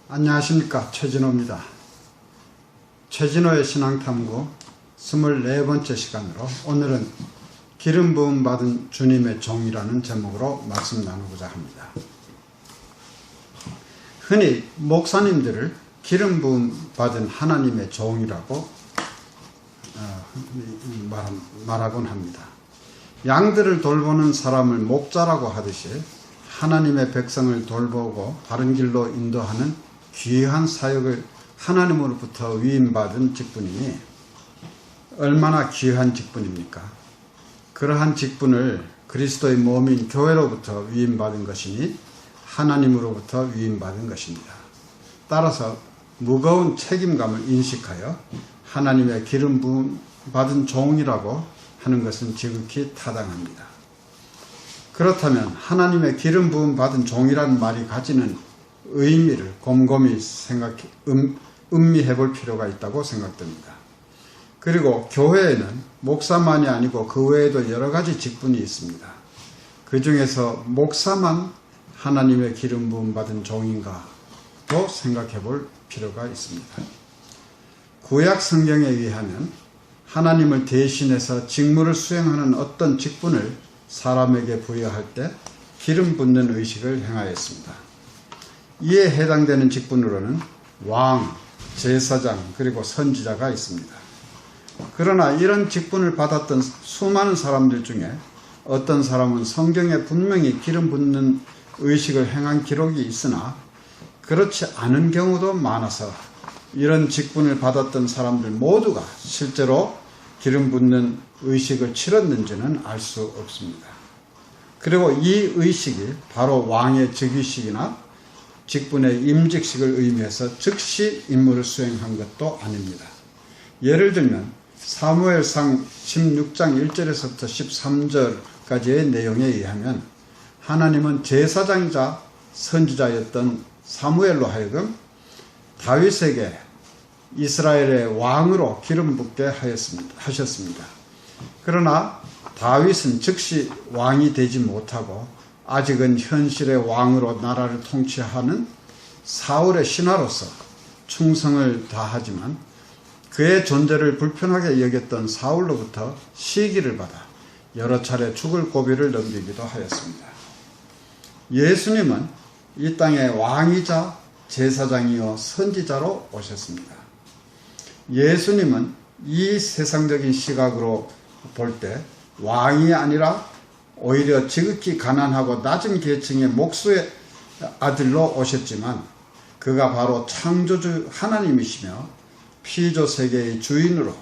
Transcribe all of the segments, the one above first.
안녕하십니까, 최진호입니다. 최진호의 신앙탐구 24번째 시간으로 오늘은 기름 부음 받은 주님의 종이라는 제목으로 말씀 나누고자 합니다. 흔히 목사님들을 기름 부음 받은 하나님의 종이라고 말하곤 합니다. 양들을 돌보는 사람을 목자라고 하듯이 하나님의 백성을 돌보고 바른 길로 인도하는 귀한 사역을 하나님으로부터 위임받은 직분이니 얼마나 귀한 직분입니까? 그러한 직분을 그리스도의 몸인 교회로부터 위임받은 것이니 하나님으로부터 위임받은 것입니다. 따라서 무거운 책임감을 인식하여 하나님의 기름 부음 받은 종이라고 하는 것은 지극히 타당합니다. 그렇다면 하나님의 기름 부음 받은 종이라는 말이 가지는 의미를 곰곰이 음미해 볼 필요가 있다고 생각됩니다. 그리고 교회에는 목사만이 아니고 그 외에도 여러 가지 직분이 있습니다. 그 중에서 목사만 하나님의 기름 부음 받은 종인가도 생각해 볼 필요가 있습니다. 구약 성경에 의하면 하나님을 대신해서 직무를 수행하는 어떤 직분을 사람에게 부여할 때 기름 붓는 의식을 행하였습니다. 이에 해당되는 직분으로는 왕, 제사장, 그리고 선지자가 있습니다. 그러나 이런 직분을 받았던 수많은 사람들 중에 어떤 사람은 성경에 분명히 기름 붓는 의식을 행한 기록이 있으나 그렇지 않은 경우도 많아서 이런 직분을 받았던 사람들 모두가 실제로 기름 붓는 의식을 치렀는지는 알 수 없습니다. 그리고 이 의식이 바로 왕의 즉위식이나 직분의 임직식을 의미해서 즉시 임무를 수행한 것도 아닙니다. 예를 들면 사무엘상 16장 1절에서부터 13절까지의 내용에 의하면 하나님은 제사장이자 선지자였던 사무엘로 하여금 다윗에게 이스라엘의 왕으로 기름 붓게 하셨습니다. 그러나 다윗은 즉시 왕이 되지 못하고 아직은 현실의 왕으로 나라를 통치하는 사울의 신하로서 충성을 다하지만 그의 존재를 불편하게 여겼던 사울로부터 시기를 받아 여러 차례 죽을 고비를 넘기기도 하였습니다. 예수님은 이 땅의 왕이자 제사장이요 선지자로 오셨습니다. 예수님은 이 세상적인 시각으로 볼 때 왕이 아니라 오히려 지극히 가난하고 낮은 계층의 목수의 아들로 오셨지만 그가 바로 창조주 하나님이시며 피조 세계의 주인으로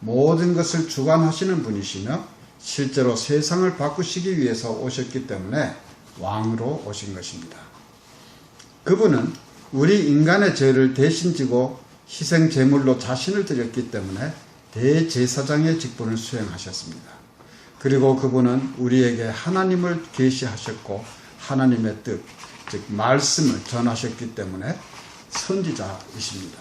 모든 것을 주관하시는 분이시며 실제로 세상을 바꾸시기 위해서 오셨기 때문에 왕으로 오신 것입니다. 그분은 우리 인간의 죄를 대신 지고 희생 제물로 자신을 드렸기 때문에 대제사장의 직분을 수행하셨습니다. 그리고 그분은 우리에게 하나님을 계시하셨고 하나님의 뜻, 즉 말씀을 전하셨기 때문에 선지자이십니다.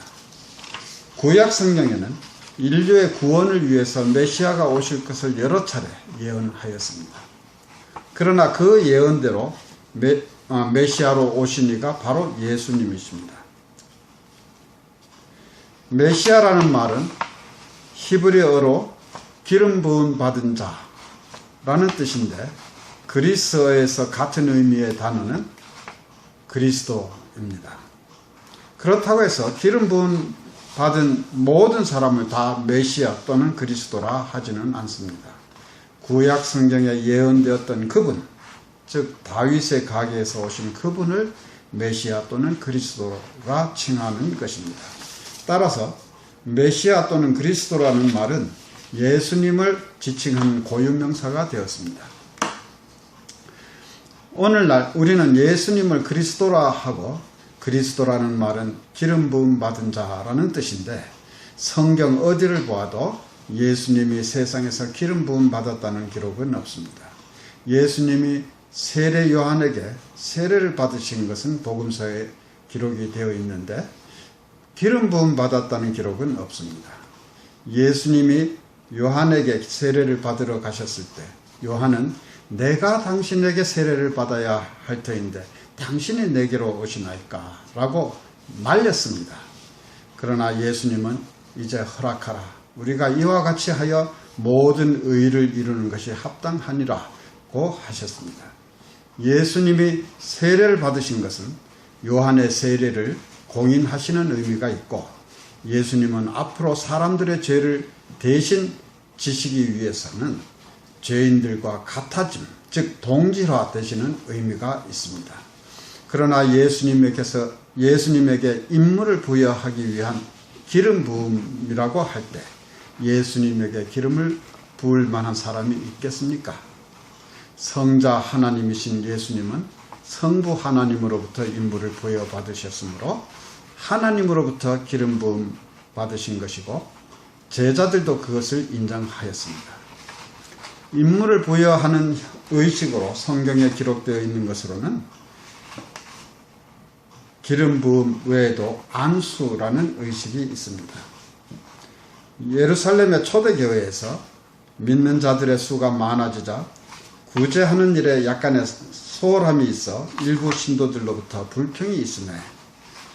구약 성경에는 인류의 구원을 위해서 메시아가 오실 것을 여러 차례 예언하였습니다. 그러나 그 예언대로 메시아로 오신 이가 바로 예수님이십니다. 메시아라는 말은 히브리어로 기름 부음 받은 자라는 뜻인데 그리스어에서 같은 의미의 단어는 그리스도입니다. 그렇다고 해서 기름 부음 받은 모든 사람을 다 메시아 또는 그리스도라 하지는 않습니다. 구약 성경에 예언되었던 그분, 즉 다윗의 가게에서 오신 그분을 메시아 또는 그리스도라 칭하는 것입니다. 따라서 메시아 또는 그리스도라는 말은 예수님을 지칭한 고유명사가 되었습니다. 오늘날 우리는 예수님을 그리스도라 하고 그리스도라는 말은 기름 부음 받은 자라는 뜻인데 성경 어디를 보아도 예수님이 세상에서 기름 부음 받았다는 기록은 없습니다. 예수님이 세례 요한에게 세례를 받으신 것은 복음서에 기록이 되어 있는데 기름 부음 받았다는 기록은 없습니다. 예수님이 요한에게 세례를 받으러 가셨을 때 요한은 내가 당신에게 세례를 받아야 할 터인데 당신이 내게로 오시나이까? 라고 말렸습니다. 그러나 예수님은 이제 허락하라. 우리가 이와 같이 하여 모든 의를 이루는 것이 합당하니라고 하셨습니다. 예수님이 세례를 받으신 것은 요한의 세례를 공인하시는 의미가 있고, 예수님은 앞으로 사람들의 죄를 대신 지시기 위해서는 죄인들과 같아짐, 즉 동질화 되시는 의미가 있습니다. 그러나 예수님에게 임무를 부여하기 위한 기름 부음이라고 할 때 예수님에게 기름을 부을 만한 사람이 있겠습니까? 성자 하나님이신 예수님은 성부 하나님으로부터 임무를 부여받으셨으므로 하나님으로부터 기름 부음 받으신 것이고, 제자들도 그것을 인정하였습니다. 임무를 부여하는 의식으로 성경에 기록되어 있는 것으로는 기름 부음 외에도 안수라는 의식이 있습니다. 예루살렘의 초대교회에서 믿는 자들의 수가 많아지자 구제하는 일에 약간의 소홀함이 있어 일부 신도들로부터 불평이 있음에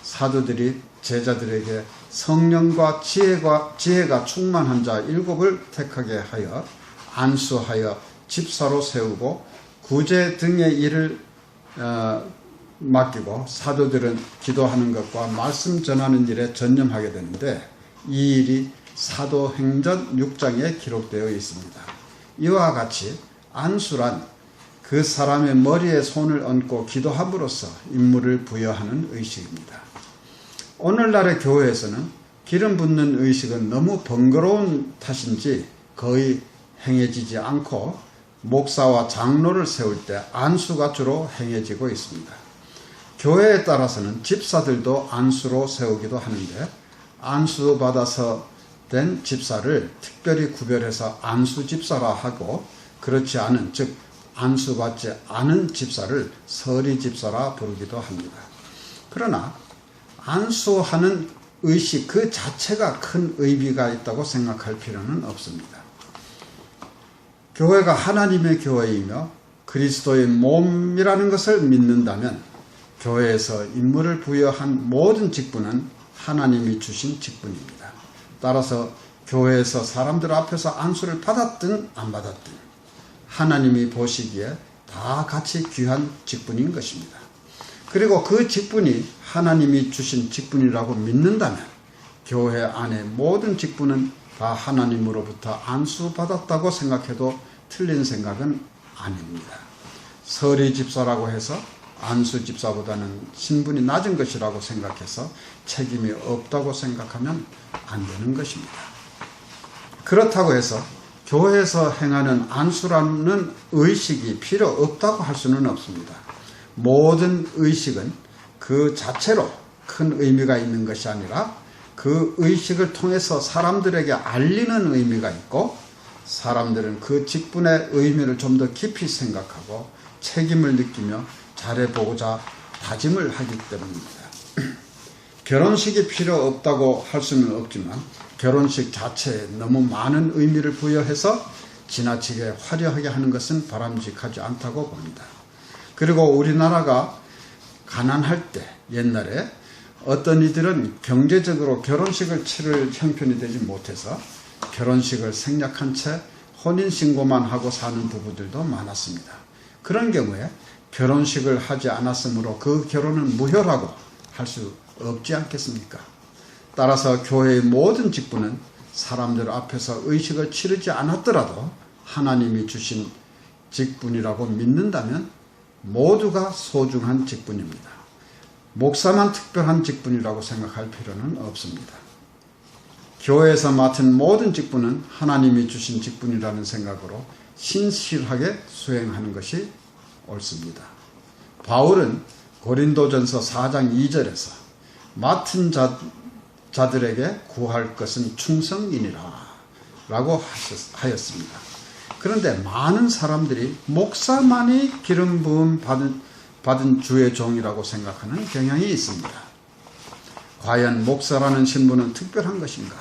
사도들이 제자들에게 성령과 지혜가 충만한 자 7을 택하게 하여 안수하여 집사로 세우고 구제 등의 일을 맡기고 사도들은 기도하는 것과 말씀 전하는 일에 전념하게 되는데, 이 일이 사도행전 6장에 기록되어 있습니다. 이와 같이 안수란 그 사람의 머리에 손을 얹고 기도함으로써 임무를 부여하는 의식입니다. 오늘날의 교회에서는 기름 붓는 의식은 너무 번거로운 탓인지 거의 행해지지 않고, 목사와 장로를 세울 때 안수가 주로 행해지고 있습니다. 교회에 따라서는 집사들도 안수로 세우기도 하는데, 안수 받아서 된 집사를 특별히 구별해서 안수 집사라 하고, 그렇지 않은, 즉 안수받지 않은 집사를 서리 집사라 부르기도 합니다. 그러나 안수하는 의식 그 자체가 큰 의미가 있다고 생각할 필요는 없습니다. 교회가 하나님의 교회이며 그리스도의 몸이라는 것을 믿는다면 교회에서 임무를 부여한 모든 직분은 하나님이 주신 직분입니다. 따라서 교회에서 사람들 앞에서 안수를 받았든 안 받았든 하나님이 보시기에 다 같이 귀한 직분인 것입니다. 그리고 그 직분이 하나님이 주신 직분이라고 믿는다면 교회 안의 모든 직분은 다 하나님으로부터 안수받았다고 생각해도 틀린 생각은 아닙니다. 서리 집사라고 해서 안수 집사보다는 신분이 낮은 것이라고 생각해서 책임이 없다고 생각하면 안 되는 것입니다. 그렇다고 해서 교회에서 행하는 안수라는 의식이 필요 없다고 할 수는 없습니다. 모든 의식은 그 자체로 큰 의미가 있는 것이 아니라 그 의식을 통해서 사람들에게 알리는 의미가 있고, 사람들은 그 직분의 의미를 좀 더 깊이 생각하고 책임을 느끼며 잘해보고자 다짐을 하기 때문입니다. 결혼식이 필요 없다고 할 수는 없지만 결혼식 자체에 너무 많은 의미를 부여해서 지나치게 화려하게 하는 것은 바람직하지 않다고 봅니다. 그리고 우리나라가 가난할 때 옛날에 어떤 이들은 경제적으로 결혼식을 치를 형편이 되지 못해서 결혼식을 생략한 채 혼인신고만 하고 사는 부부들도 많았습니다. 그런 경우에 결혼식을 하지 않았으므로 그 결혼은 무효라고 할 수 없지 않겠습니까? 따라서 교회의 모든 직분은 사람들 앞에서 의식을 치르지 않았더라도 하나님이 주신 직분이라고 믿는다면 모두가 소중한 직분입니다. 목사만 특별한 직분이라고 생각할 필요는 없습니다. 교회에서 맡은 모든 직분은 하나님이 주신 직분이라는 생각으로 신실하게 수행하는 것이 옳습니다. 바울은 고린도전서 4장 2절에서 맡은 자들에게 구할 것은 충성이니라 라고 하였습니다. 그런데 많은 사람들이 목사만이 기름 부음 받은 주의 종이라고 생각하는 경향이 있습니다. 과연 목사라는 신분은 특별한 것인가?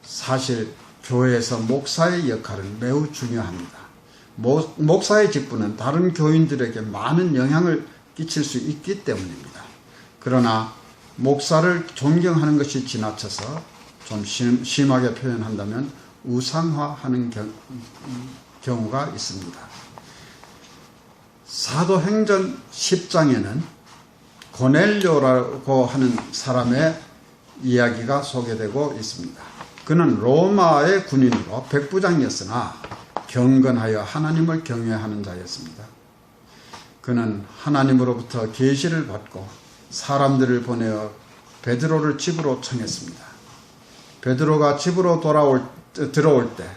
사실 교회에서 목사의 역할은 매우 중요합니다. 목사의 직분은 다른 교인들에게 많은 영향을 끼칠 수 있기 때문입니다. 그러나 목사를 존경하는 것이 지나쳐서 좀 심하게 표현한다면 우상화하는 경우가 있습니다. 사도행전 10장에는 고넬료라고 하는 사람의 이야기가 소개되고 있습니다. 그는 로마의 군인으로 백부장이었으나 경건하여 하나님을 경외하는 자였습니다. 그는 하나님으로부터 계시를 받고 사람들을 보내어 베드로를 집으로 청했습니다. 베드로가 집으로 들어올 때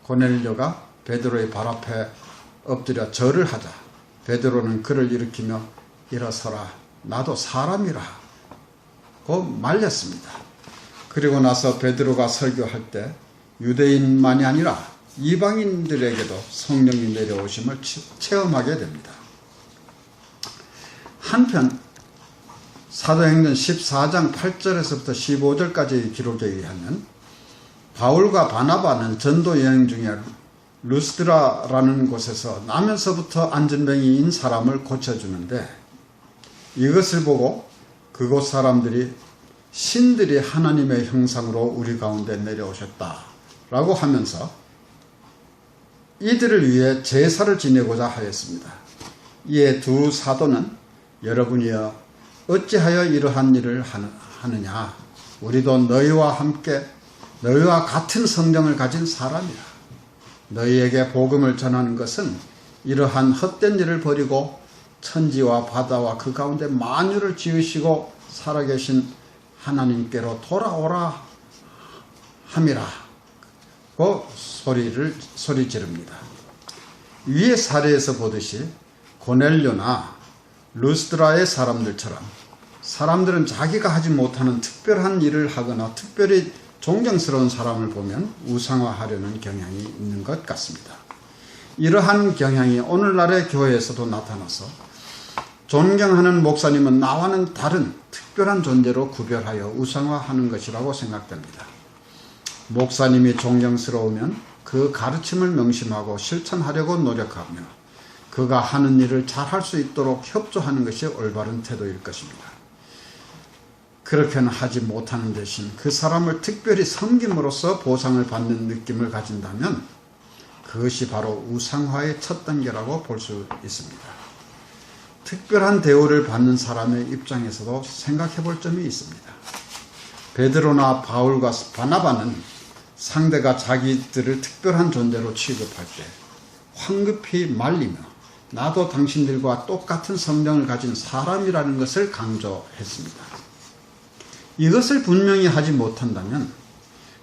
고넬료가 베드로의 발 앞에 엎드려 절을 하자 베드로는 그를 일으키며 일어서라, 나도 사람이라 고 말렸습니다. 그리고 나서 베드로가 설교할 때 유대인만이 아니라 이방인들에게도 성령이 내려오심을 체험하게 됩니다. 한편 사도행전 14장 8절에서부터 15절까지의 기록에 의하면 바울과 바나바는 전도 여행 중에 루스드라라는 곳에서 나면서부터 안전뱅이인 사람을 고쳐주는데, 이것을 보고 그곳 사람들이 신들이 하나님의 형상으로 우리 가운데 내려오셨다라고 하면서 이들을 위해 제사를 지내고자 하였습니다. 이에 두 사도는 여러분이여 어찌하여 이러한 일을 하느냐, 우리도 너희와 같은 성령을 가진 사람이라. 너희에게 복음을 전하는 것은 이러한 헛된 일을 버리고 천지와 바다와 그 가운데 만유를 지으시고 살아계신 하나님께로 돌아오라 함이라 고 소리 지릅니다. 위의 사례에서 보듯이 고넬료나 루스드라의 사람들처럼 사람들은 자기가 하지 못하는 특별한 일을 하거나 특별히 존경스러운 사람을 보면 우상화하려는 경향이 있는 것 같습니다. 이러한 경향이 오늘날의 교회에서도 나타나서 존경하는 목사님은 나와는 다른 특별한 존재로 구별하여 우상화하는 것이라고 생각됩니다. 목사님이 존경스러우면 그 가르침을 명심하고 실천하려고 노력하며 그가 하는 일을 잘할 수 있도록 협조하는 것이 올바른 태도일 것입니다. 그렇게는 하지 못하는 대신 그 사람을 특별히 섬김으로써 보상을 받는 느낌을 가진다면 그것이 바로 우상화의 첫 단계라고 볼 수 있습니다. 특별한 대우를 받는 사람의 입장에서도 생각해 볼 점이 있습니다. 베드로나 바울과 바나바는 상대가 자기들을 특별한 존재로 취급할 때 황급히 말리며 나도 당신들과 똑같은 성령을 가진 사람이라는 것을 강조했습니다. 이것을 분명히 하지 못한다면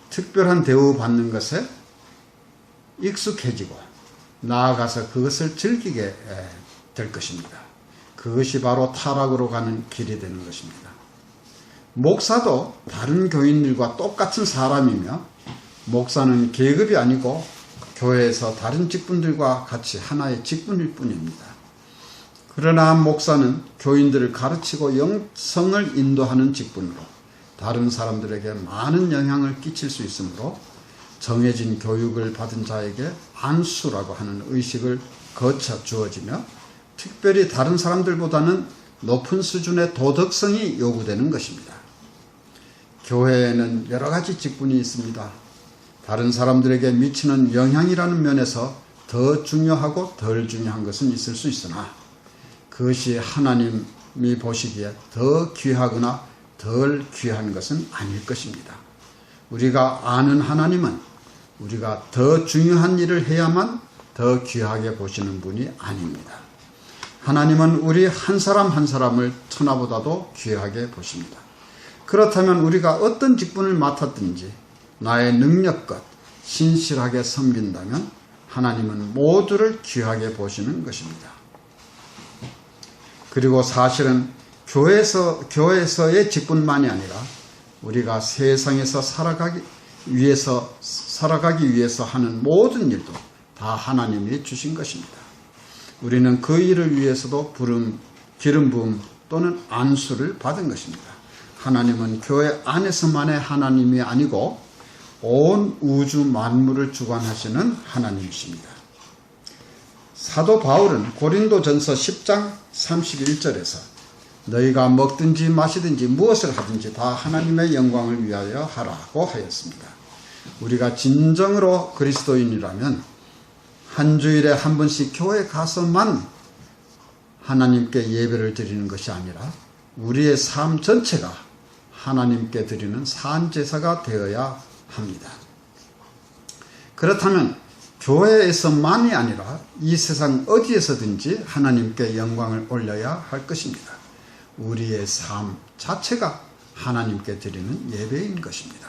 특별한 대우받는 것에 익숙해지고 나아가서 그것을 즐기게 될 것입니다. 그것이 바로 타락으로 가는 길이 되는 것입니다. 목사도 다른 교인들과 똑같은 사람이며 목사는 계급이 아니고 교회에서 다른 직분들과 같이 하나의 직분일 뿐입니다. 그러나 목사는 교인들을 가르치고 영성을 인도하는 직분으로 다른 사람들에게 많은 영향을 끼칠 수 있으므로 정해진 교육을 받은 자에게 안수라고 하는 의식을 거쳐 주어지며 특별히 다른 사람들보다는 높은 수준의 도덕성이 요구되는 것입니다. 교회에는 여러 가지 직분이 있습니다. 다른 사람들에게 미치는 영향이라는 면에서 더 중요하고 덜 중요한 것은 있을 수 있으나 그것이 하나님이 보시기에 더 귀하거나 덜 귀한 것은 아닐 것입니다. 우리가 아는 하나님은 우리가 더 중요한 일을 해야만 더 귀하게 보시는 분이 아닙니다. 하나님은 우리 한 사람 한 사람을 천하보다도 귀하게 보십니다. 그렇다면 우리가 어떤 직분을 맡았든지 나의 능력껏 신실하게 섬긴다면 하나님은 모두를 귀하게 보시는 것입니다. 그리고 사실은 교회에서의 직분만이 아니라 우리가 세상에서 살아가기 위해서 하는 모든 일도 다 하나님이 주신 것입니다. 우리는 그 일을 위해서도 기름 부음 또는 안수를 받은 것입니다. 하나님은 교회 안에서만의 하나님이 아니고 온 우주 만물을 주관하시는 하나님이십니다. 사도 바울은 고린도전서 10장 31절에서 너희가 먹든지 마시든지 무엇을 하든지 다 하나님의 영광을 위하여 하라고 하였습니다. 우리가 진정으로 그리스도인이라면 한 주일에 한 번씩 교회 가서만 하나님께 예배를 드리는 것이 아니라 우리의 삶 전체가 하나님께 드리는 산제사가 되어야 합니다. 그렇다면 교회에서만이 아니라 이 세상 어디에서든지 하나님께 영광을 올려야 할 것입니다. 우리의 삶 자체가 하나님께 드리는 예배인 것입니다.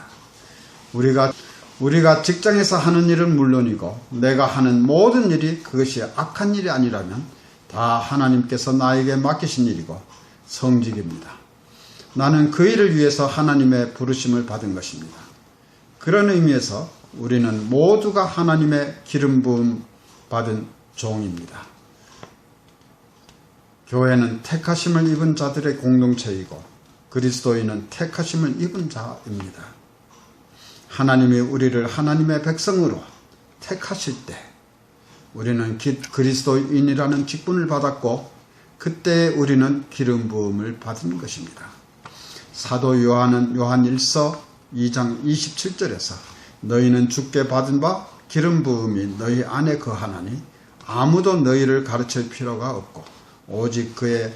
우리가 직장에서 하는 일은 물론이고 내가 하는 모든 일이 그것이 악한 일이 아니라면 다 하나님께서 나에게 맡기신 일이고 성직입니다. 나는 그 일을 위해서 하나님의 부르심을 받은 것입니다. 그런 의미에서 우리는 모두가 하나님의 기름 부음 받은 종입니다. 교회는 택하심을 입은 자들의 공동체이고 그리스도인은 택하심을 입은 자입니다. 하나님이 우리를 하나님의 백성으로 택하실 때 우리는 그리스도인이라는 직분을 받았고 그때 우리는 기름 부음을 받은 것입니다. 사도 요한은 요한 1서 2장 27절에서 너희는 주께 받은 바 기름 부음이 너희 안에 거하나니 아무도 너희를 가르칠 필요가 없고 오직 그의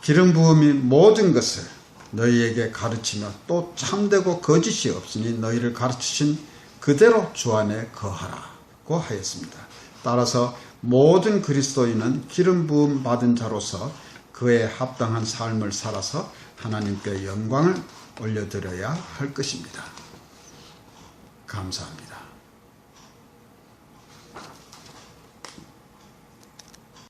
기름 부음이 모든 것을 너희에게 가르치며 또 참되고 거짓이 없으니 너희를 가르치신 그대로 주 안에 거하라고 하였습니다. 따라서 모든 그리스도인은 기름 부음 받은 자로서 그에 합당한 삶을 살아서 하나님께 영광을 올려드려야 할 것입니다. 감사합니다.